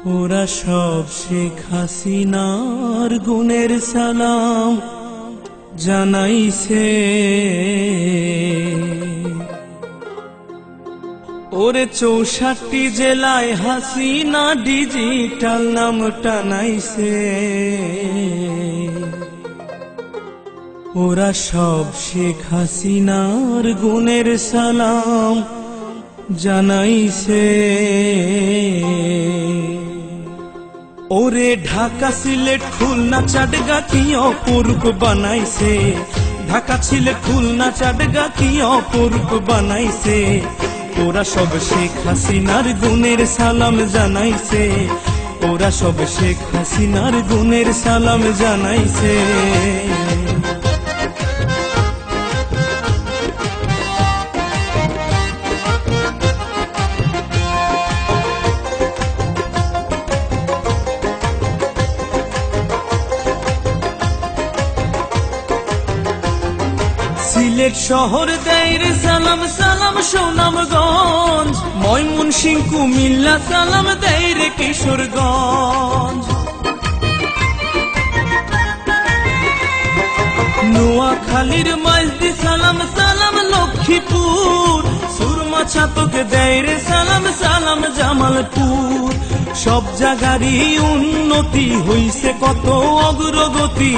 ওরা সব শেখ হাসিনার গুণের সালাম জানাইছে। ওরে 64 জেলায় হাসিনা ডিজিটাল নাম টানাইছে। ওরা সব শেখ হাসিনার গুণের সালাম জানাইছে। ওরে ঢাকা সিলেট খুলনা চাটগা কি অপরূপ বানাইছে। ঢাকা সিলেট খুলনা চাটগা কি অপরূপ বানাইছে। ওরা সব শেখ হাসিনার গুণের সালাম জানাইছে। ওরা সব শেখ হাসিনার গুণের সালাম জানাইছে। সিলেট শহর দেয় সালাম সালাম সুনামগঞ্জ। ময়মনসিংহ কুমিল্লা সালাম দেয় রে কিশোরগঞ্জ। নোয়াখালীর মাইজদি সালাম সালাম লক্ষ্মীপুর। সুরমা ছাতকে দেয় রে সালাম সালাম জামালপুর। সব জায়গারই উন্নতি হইছে কত অগ্রগতি।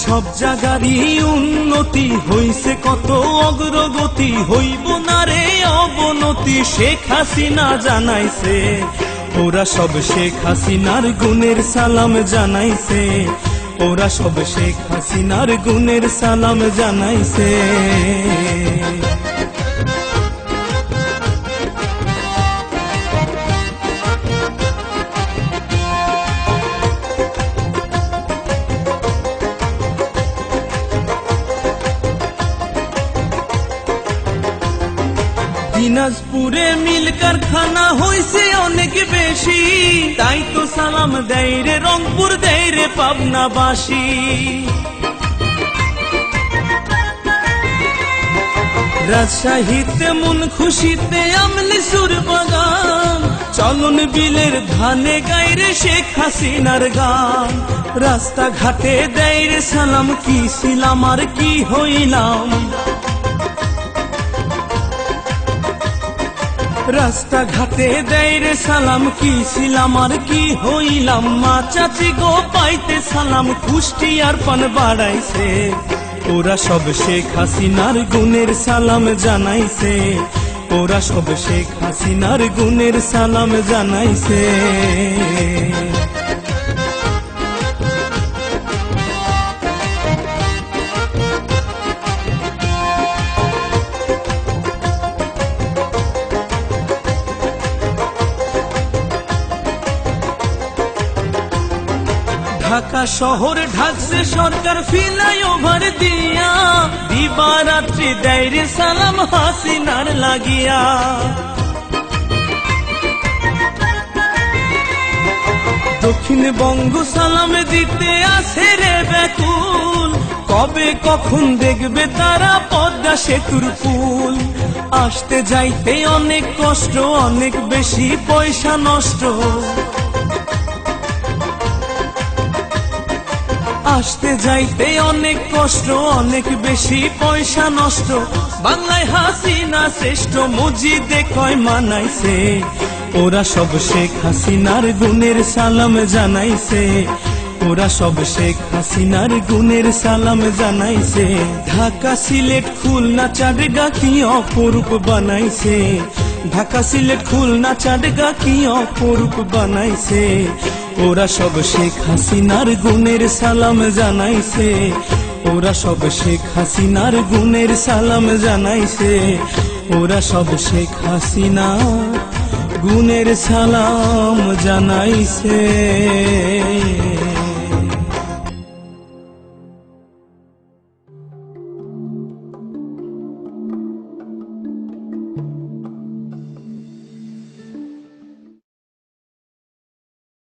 সব জায়গারই উন্নতি হইছে কত অগ্রগতি। হইব না রে অবনতি শেখ হাসিনা জানাইছে। ওরা সব শেখ হাসিনার গুণের সালাম জানাইছে। ওরা সব শেখ হাসিনার গুণের সালাম জানাইছে। দিনাজপুরে মিল কারখানা হইছে অনেক বেশি। তাই তো সালাম দেয় রে রংপুর দেয় রে পাবনাবাসী। রাজশাহীতে মন খুশিতে আমলি সুর বাগান। চলন বিলের ধানে গায় রে শেখ হাসিনার গান। রাস্তাঘাটে দেয় রে সালাম কি ছিলাম আর কি হইলাম। রাস্তাঘাটে দেয় রে সালাম কি ছিলাম আর কি হইলাম। মা চাচি গো পাইতে সালাম কুষ্টিয়ার পান বাড়াইছে। ওরা সব শেখ হাসিনার গুণের সালাম জানাইছে। ওরা সব শেখ হাসিনার গুণের সালাম জানাইছে। ঢাকা শহর ঢাকছে সরকার ফ্লাইওভার দিয়া। দিবারাত্রি দেয় রে সালাম হাসিনার লাগিয়া। দক্ষিণবঙ্গ সালাম দিতে আসে রে ব্যাকুল। কবে কখন দেখবে তারা পদ্মা সেতুর পুল। আসতে যাইতে অনেক কষ্ট অনেক বেশি পয়সা নষ্ট। আসতে যাইতে অনেক কষ্ট অনেক বেশি পয়সা নষ্ট। বাংলায় হাসিনা শ্রেষ্ঠ মসজিদে কয় মানাইছে। ওরা সব শেখ হাসিনার গুণের সালাম জানাইছে। ওরা সব শেখ হাসিনার গুণের সালাম জানাইছে। ঢাকা সিলেট খুলনা চাটগা কি অপরূপ বানাইছে। ঢাকা সিলেট খুলনা চাটগা কি অপরূপ বানাইছে। ওরা সব শেখ হাসিনার গুণের সালাম জানাইছে। ওরা সব শেখ হাসিনার গুণের সালাম জানাইছে। ওরা সব শেখ হাসিনার গুণের সালাম জানাইছে।